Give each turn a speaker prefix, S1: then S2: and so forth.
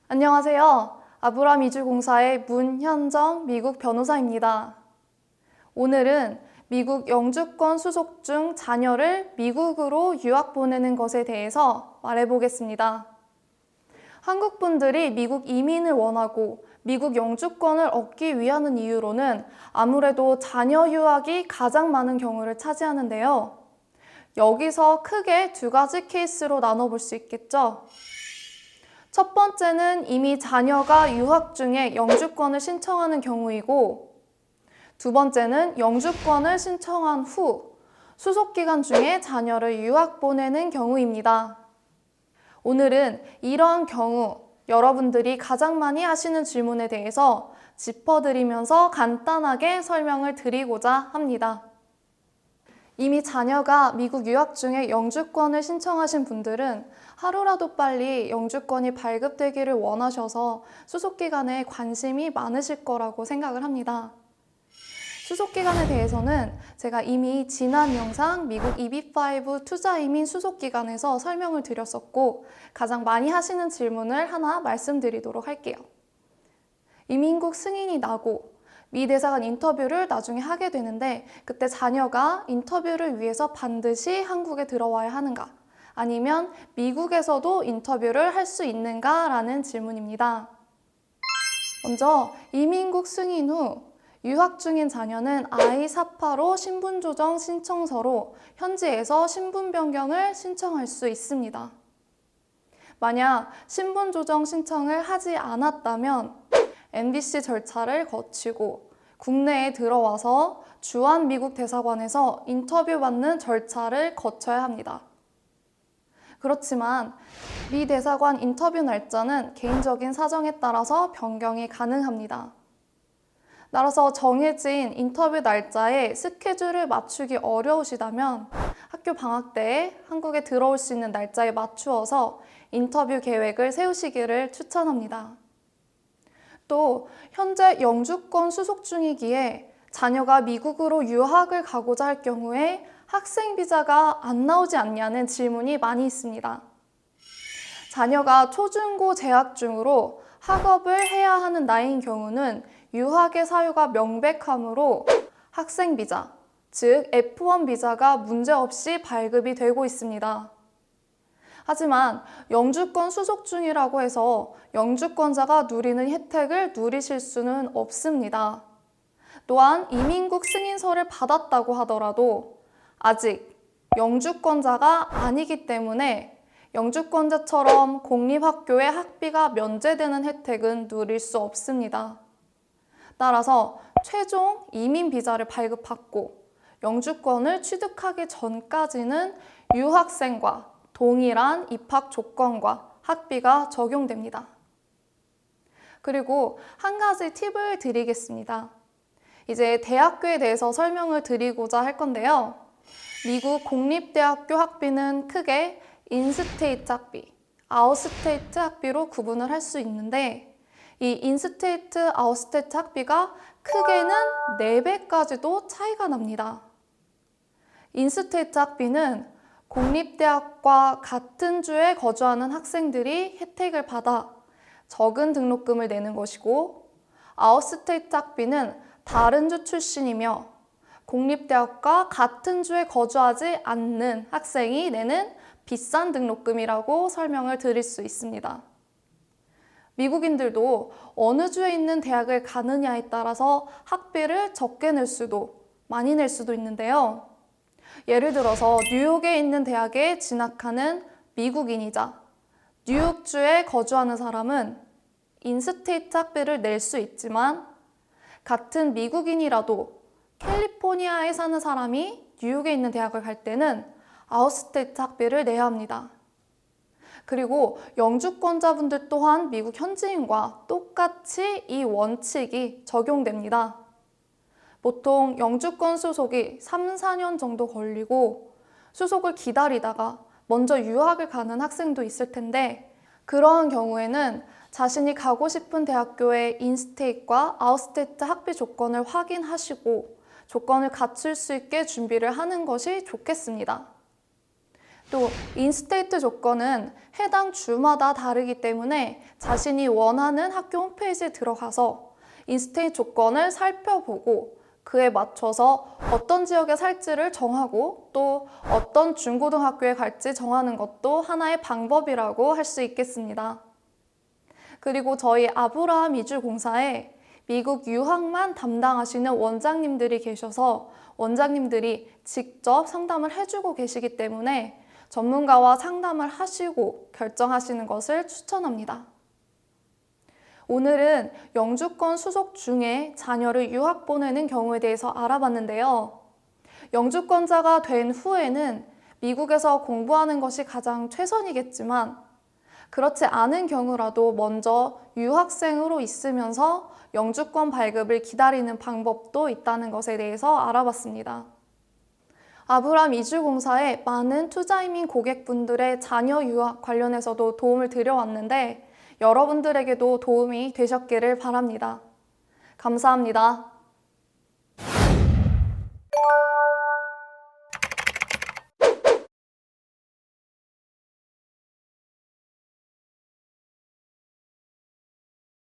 S1: 안녕하세요. 아브람 이주공사의 문현정 미국 변호사입니다. 오늘은 미국 영주권 수속 중 자녀를 미국으로 유학 보내는 것에 대해서 말해보겠습니다. 한국 분들이 미국 이민을 원하고 미국 영주권을 얻기 위한 이유로는 아무래도 자녀 유학이 가장 많은 경우를 차지하는데요. 여기서 크게 두 가지 케이스로 나눠볼 수 있겠죠. 첫 번째는 이미 자녀가 유학 중에 영주권을 신청하는 경우이고, 두 번째는 영주권을 신청한 후 수속기간 중에 자녀를 유학 보내는 경우입니다. 오늘은 이러한 경우 여러분들이 가장 많이 하시는 질문에 대해서 짚어드리면서 간단하게 설명을 드리고자 합니다. 이미 자녀가 미국 유학 중에 영주권을 신청하신 분들은 하루라도 빨리 영주권이 발급되기를 원하셔서 수속기간에 관심이 많으실 거라고 생각을 합니다. 수속기간에 대해서는 제가 이미 지난 영상 미국 EB-5 투자이민 수속기간에서 설명을 드렸었고, 가장 많이 하시는 질문을 하나 말씀드리도록 할게요. 이민국 승인이 나고 미 대사관 인터뷰를 나중에 하게 되는데, 그때 자녀가 인터뷰를 위해서 반드시 한국에 들어와야 하는가? 아니면 미국에서도 인터뷰를 할 수 있는가? 라는 질문입니다. 먼저 이민국 승인 후 유학 중인 자녀는 I-485 신분조정 신청서로 현지에서 신분 변경을 신청할 수 있습니다. 만약 신분조정 신청을 하지 않았다면 MBC 절차를 거치고 국내에 들어와서 주한 미국 대사관에서 인터뷰 받는 절차를 거쳐야 합니다. 그렇지만 미 대사관 인터뷰 날짜는 개인적인 사정에 따라서 변경이 가능합니다. 따라서 정해진 인터뷰 날짜에 스케줄을 맞추기 어려우시다면 학교 방학 때에 한국에 들어올 수 있는 날짜에 맞추어서 인터뷰 계획을 세우시기를 추천합니다. 또 현재 영주권 수속 중이기에 자녀가 미국으로 유학을 가고자 할 경우에 학생 비자가 안 나오지 않냐는 질문이 많이 있습니다. 자녀가 초중고 재학 중으로 학업을 해야 하는 나이인 경우는 유학의 사유가 명백하므로 학생 비자, 즉 F1 비자가 문제없이 발급이 되고 있습니다. 하지만 영주권 수속 중이라고 해서 영주권자가 누리는 혜택을 누리실 수는 없습니다. 또한 이민국 승인서를 받았다고 하더라도 아직 영주권자가 아니기 때문에 영주권자처럼 공립학교의 학비가 면제되는 혜택은 누릴 수 없습니다. 따라서 최종 이민 비자를 발급받고 영주권을 취득하기 전까지는 유학생과 동일한 입학 조건과 학비가 적용됩니다. 그리고 한 가지 팁을 드리겠습니다. 이제 대학교에 대해서 설명을 드리고자 할 건데요. 미국 공립대학교 학비는 크게 인스테이트 학비, 아웃스테이트 학비로 구분을 할 수 있는데, 이 인스테이트, 아웃스테이트 학비가 크게는 4배까지도 차이가 납니다. 인스테이트 학비는 공립대학과 같은 주에 거주하는 학생들이 혜택을 받아 적은 등록금을 내는 것이고, 아웃스테이트 학비는 다른 주 출신이며 공립대학과 같은 주에 거주하지 않는 학생이 내는 비싼 등록금이라고 설명을 드릴 수 있습니다. 미국인들도 어느 주에 있는 대학을 가느냐에 따라서 학비를 적게 낼 수도 많이 낼 수도 있는데요. 예를 들어서 뉴욕에 있는 대학에 진학하는 미국인이자 뉴욕주에 거주하는 사람은 인스테이트 학비를 낼 수 있지만, 같은 미국인이라도 캘리포니아에 사는 사람이 뉴욕에 있는 대학을 갈 때는 아웃스테이트 학비를 내야 합니다. 그리고 영주권자분들 또한 미국 현지인과 똑같이 이 원칙이 적용됩니다. 보통 영주권 수속이 3, 4년 정도 걸리고 수속을 기다리다가 먼저 유학을 가는 학생도 있을 텐데, 그러한 경우에는 자신이 가고 싶은 대학교의 인스테이트과 아웃스테이트 학비 조건을 확인하시고 조건을 갖출 수 있게 준비를 하는 것이 좋겠습니다. 또 인스테이트 조건은 해당 주마다 다르기 때문에 자신이 원하는 학교 홈페이지에 들어가서 인스테이트 조건을 살펴보고 그에 맞춰서 어떤 지역에 살지를 정하고 또 어떤 중고등학교에 갈지 정하는 것도 하나의 방법이라고 할 수 있겠습니다. 그리고 저희 아브라함 이주공사에 미국 유학만 담당하시는 원장님들이 계셔서 원장님들이 직접 상담을 해주고 계시기 때문에 전문가와 상담을 하시고 결정하시는 것을 추천합니다. 오늘은 영주권 수속 중에 자녀를 유학 보내는 경우에 대해서 알아봤는데요. 영주권자가 된 후에는 미국에서 공부하는 것이 가장 최선이겠지만 그렇지 않은 경우라도 먼저 유학생으로 있으면서 영주권 발급을 기다리는 방법도 있다는 것에 대해서 알아봤습니다. 아브라함 이주공사에 많은 투자이민 고객분들의 자녀 유학 관련해서도 도움을 드려왔는데 여러분들에게도 도움이 되셨기를 바랍니다. 감사합니다.